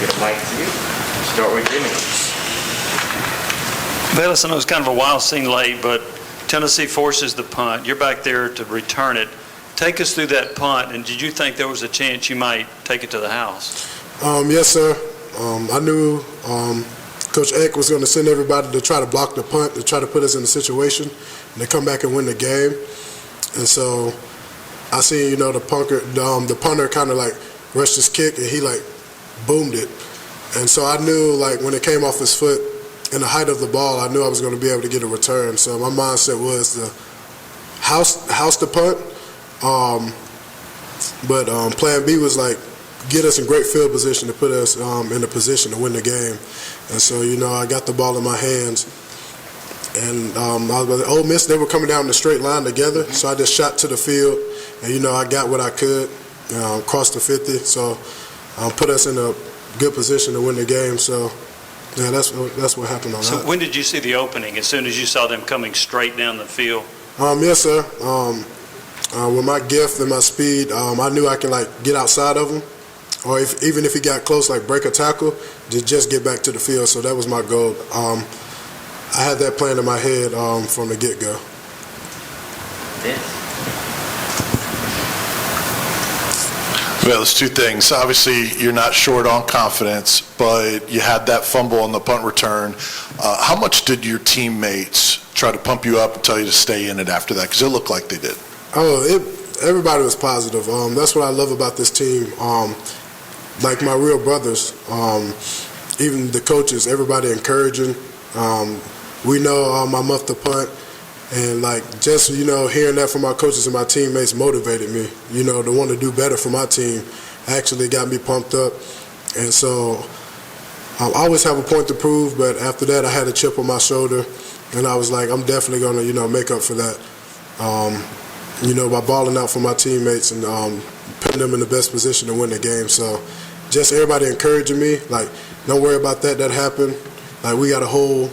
get a mic to you. Start with Jimmy. Velus, I know it's kind of a wild scene late, but Tennessee forces the punt. You're back there to return it. Take us through that punt, and did you think there was a chance you might take it to the house? Yes, sir. I knew Coach Eck was going to send everybody to try to block the punt, to try to put us in a situation, and to come back and win the game. And so I seen, the punter kind of like rushed his kick, and he like boomed it. And so I knew, like, when it came off his foot in the height of the ball, I knew I was going to be able to get a return. So my mindset was to house the punt. But plan B was like get us in great field position to put us in a position to win the game. And so, I got the ball in my hands. And Ole Miss, they were coming down the straight line together. So I just shot to the field. And, I got what I could, crossed the 50. So put us in a good position to win the game. So, yeah, that's what happened on that. So when did you see the opening? As soon as you saw them coming straight down the field? Yes, sir. With my gift and my speed, I knew I could get outside of him, or even if he got close, break a tackle, just get back to the field. So that was my goal. I had that plan in my head from the get-go. Well, there's two things. Obviously, you're not short on confidence, but you had that fumble on the punt return. How much did your teammates try to pump you up and tell you to stay in it after that? Because it looked like they did. Everybody was positive. That's what I love about this team. Like my real brothers, even the coaches, everybody encouraging. We know I muffed the punt, and just hearing that from my coaches and my teammates motivated me. To want to do better for my team actually got me pumped up, and so I always have a point to prove. But after that, I had a chip on my shoulder, and I was like, I'm definitely going to make up for that. By balling out for my teammates and putting them in the best position to win the game. So just everybody encouraging me, don't worry about that. That happened. We got a whole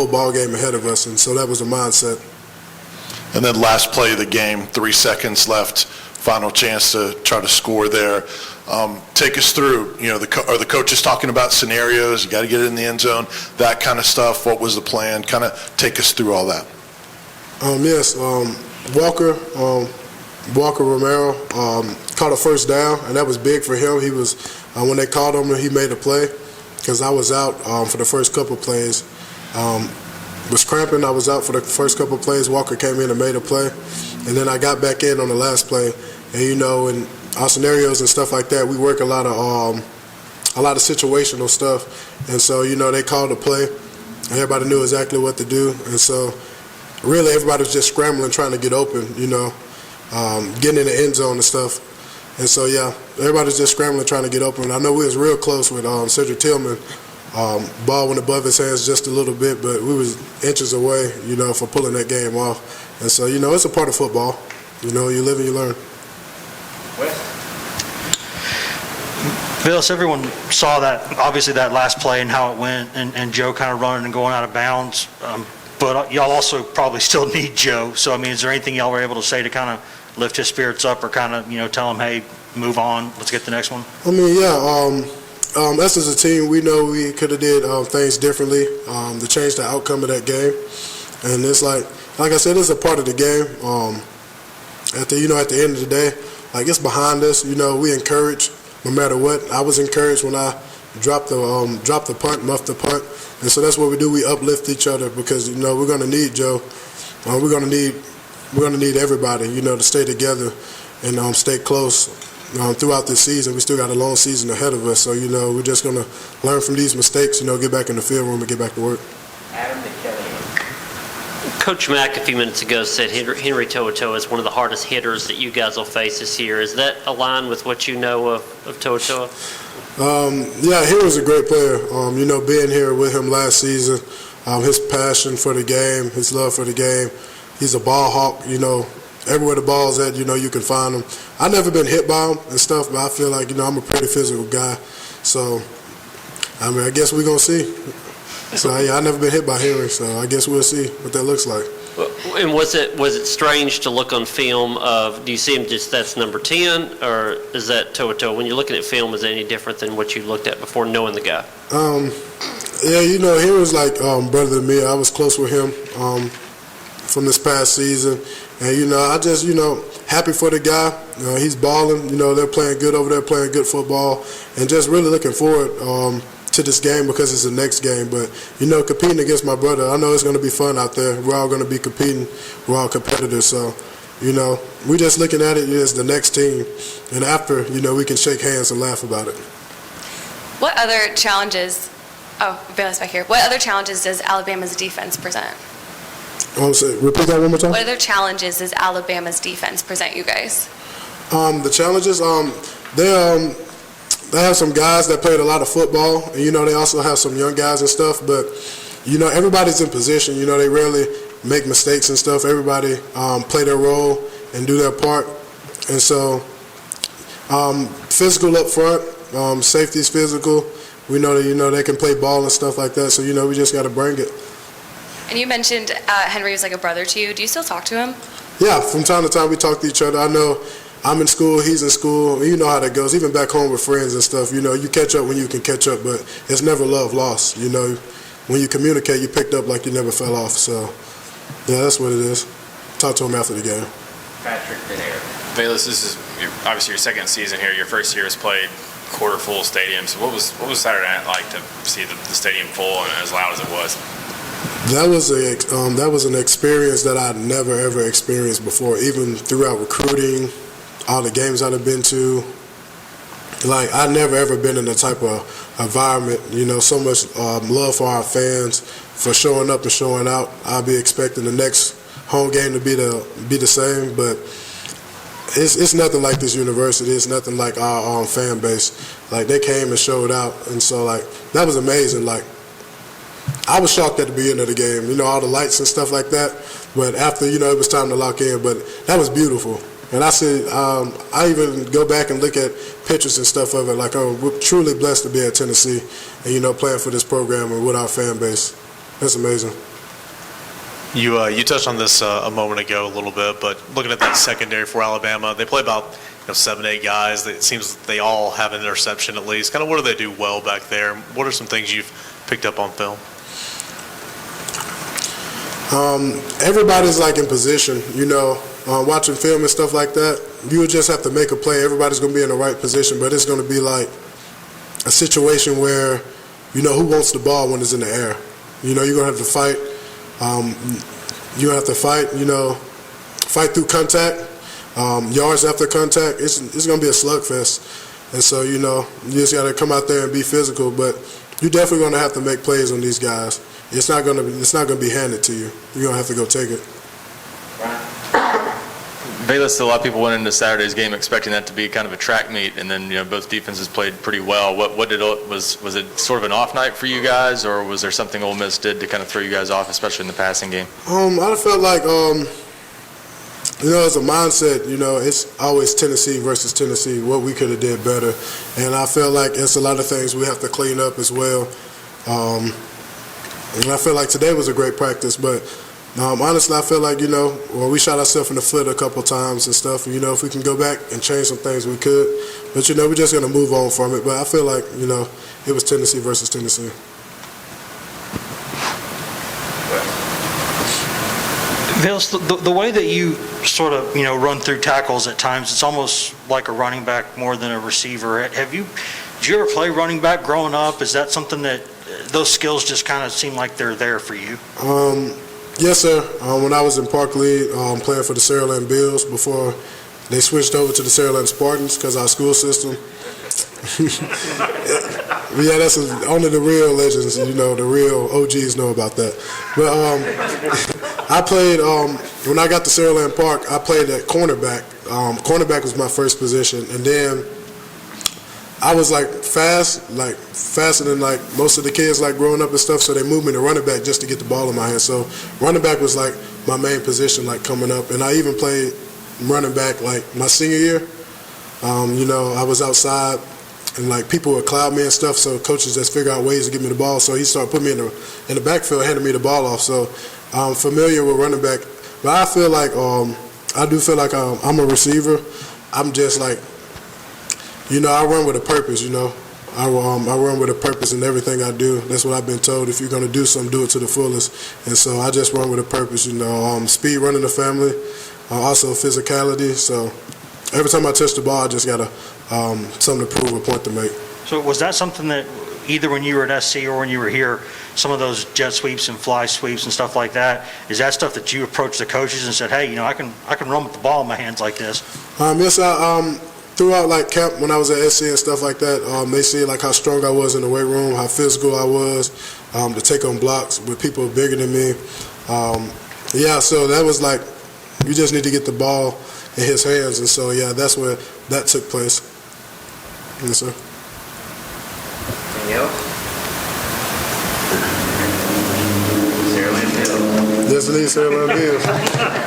ball game ahead of us, and so that was the mindset. And then last play of the game, 3 seconds left, final chance to try to score there. Take us through, are the coaches talking about scenarios? You got to get it in the end zone, that kind of stuff. What was the plan? Kind of take us through all that. Yes. Walker Romero caught a first down, and that was big for him. He was when they called him, he made a play because I was out for the first couple plays. Was cramping. I was out for the first couple plays. Walker came in and made a play, and then I got back in on the last play. And in our scenarios and stuff like that, we work a lot of situational stuff. And so they called a play, and everybody knew exactly what to do. And so really, everybody was just scrambling, trying to get open, getting in the end zone and stuff. And so, yeah, everybody was just scrambling, trying to get open. I know we was real close with Cedric Tillman. Ball went above his hands just a little bit, but we was inches away, for pulling that game off. And so, it's a part of football. You live and you learn. Velus, everyone saw that, obviously, that last play and how it went, and Joe kind of running and going out of bounds. But y'all also probably still need Joe. So, is there anything y'all were able to say to kind of lift his spirits up or kind of, tell him, hey, move on, let's get the next one? Us as a team, we know we could have did things differently to change the outcome of that game. And it's like I said, it's a part of the game. At the end of the day, it's behind us. We encourage no matter what. I was encouraged when I dropped the punt, muffed the punt. And so that's what we do. We uplift each other because we're going to need Joe. We're going to need everybody, to stay together and stay close throughout this season. We still got a long season ahead of us, so we're just going to learn from these mistakes. Get back in the field room and get back to work. Adam McKelly. Coach Mack a few minutes ago said Henry To'oTo'o is one of the hardest hitters that you guys will face this year. Is that aligned with what you know of To'oTo'o? Yeah, Henry's a great player. Being here with him last season, his passion for the game, his love for the game. He's a ball hawk. Everywhere the ball's at, you can find him. I've never been hit by him and stuff, but I feel like, I'm a pretty physical guy. So, I guess we're going to see. So, yeah, I've never been hit by Henry, so I guess we'll see what that looks like. And was it strange to look on film do you see him just that's number 10, or is that toe-to-toe? When you're looking at film, is it any different than what you looked at before knowing the guy? Yeah, he was like brother to me. I was close with him from this past season. And, I just, happy for the guy. He's balling. They're playing good over there, playing good football. And just really looking forward to this game because it's the next game. But, competing against my brother, I know it's going to be fun out there. We're all going to be competing. We're all competitors. So, we're just looking at it as the next team. And after, we can shake hands and laugh about it. What other challenges, Velus back here, what other challenges does Alabama's defense present? Repeat that one more time. What other challenges does Alabama's defense present you guys? The challenges, they have some guys that played a lot of football, and they also have some young guys and stuff. But everybody's in position. They rarely make mistakes and stuff. Everybody play their role and do their part. And so, physical up front, safety's physical. We know that they can play ball and stuff like that. So we just got to bring it. And you mentioned Henry was like a brother to you. Do you still talk to him? Yeah, from time to time we talk to each other. I know I'm in school, he's in school. You know how that goes. Even back home with friends and stuff, you catch up when you can catch up, but it's never love lost. When you communicate, you picked up like you never fell off. So, yeah, that's what it is. Talk to him after the game. Patrick Benair. Velus, this is obviously your second season here. Your first year was played quarter full stadium. So what was Saturday night like to see the stadium full and as loud as it was? That was an experience that I'd never ever experienced before. Even throughout recruiting, all the games I've been to, like I'd never ever been in that type of environment. So much love for our fans for showing up and showing out. I'll be expecting the next home game to be the same, but it's nothing like this university. It's nothing like our fan base. Like they came and showed out, and so like that was amazing. Like I was shocked at the beginning of the game, all the lights and stuff like that. But after, it was time to lock in. But that was beautiful. And I said, I even go back and look at pictures and stuff of it. Like, we're truly blessed to be at Tennessee and, playing for this program and with our fan base. That's amazing. You touched on this a moment ago a little bit, but looking at that secondary for Alabama, they play about 7, 8 guys. It seems they all have an interception at least. Kind of what do they do well back there? What are some things you've picked up on film? Everybody's like in position, watching film and stuff like that. You would just have to make a play. Everybody's going to be in the right position, but it's going to be like a situation where, who wants the ball when it's in the air. You're going to have to fight. You have to fight, fight through contact, yards after contact. It's going to be a slugfest. And so, you just got to come out there and be physical, but you're definitely going to have to make plays on these guys. It's not going to be handed to you. You're going to have to go take it. Velus, a lot of people went into Saturday's game expecting that to be kind of a track meet, and then both defenses played pretty well. Was it sort of an off night for you guys, or was there something Ole Miss did to kind of throw you guys off, especially in the passing game? I felt like as a mindset, it's always Tennessee versus Tennessee. What we could have did better, and I feel like it's a lot of things we have to clean up as well. And I feel like today was a great practice, but honestly, I feel like, we shot ourselves in the foot a couple times and stuff. If we can go back and change some things, we could. But, we're just going to move on from it. But I feel like, it was Tennessee versus Tennessee. Velus, the way that you sort of, run through tackles at times, it's almost like a running back more than a receiver. Did you ever play running back growing up? Is that something that those skills just kind of seem like they're there for you? Yes, sir. When I was in Park League, playing for the Saraland Bills before they switched over to the Saraland Spartans because our school system. Yeah, that's only the real legends, the real OGs know about that. But I played, when I got to Saraland Park, I played at cornerback. Cornerback was my first position, and then I was faster than most of the kids growing up and stuff, so they moved me to running back just to get the ball in my hand. So running back was my main position coming up, and I even played running back my senior year. I was outside and people would cloud me and stuff, so coaches just figure out ways to get me the ball. So he started putting me in the backfield, handing me the ball off. So familiar with running back. But I feel like I do feel like I'm a receiver. I'm just like, I run with a purpose. I run with a purpose in everything I do. That's what I've been told. If you're going to do something, do it to the fullest. And so I just run with a purpose. Speed running the family, also physicality. So every time I touch the ball, I just got something to prove, a point to make. So was that something that either when you were at SC or when you were here, some of those jet sweeps and fly sweeps and stuff like that, is that stuff that you approached the coaches and said, hey, I can run with the ball in my hands like this? Yes, throughout like camp when I was at SC and stuff like that, they see like how strong I was in the weight room, how physical I was, to take on blocks with people bigger than me. So that was like, you just need to get the ball in his hands, and so that's where that took place. Yes, sir. Anything else? Sarah Lynn Hill. Yes, it is, Sarah Lynn Hill.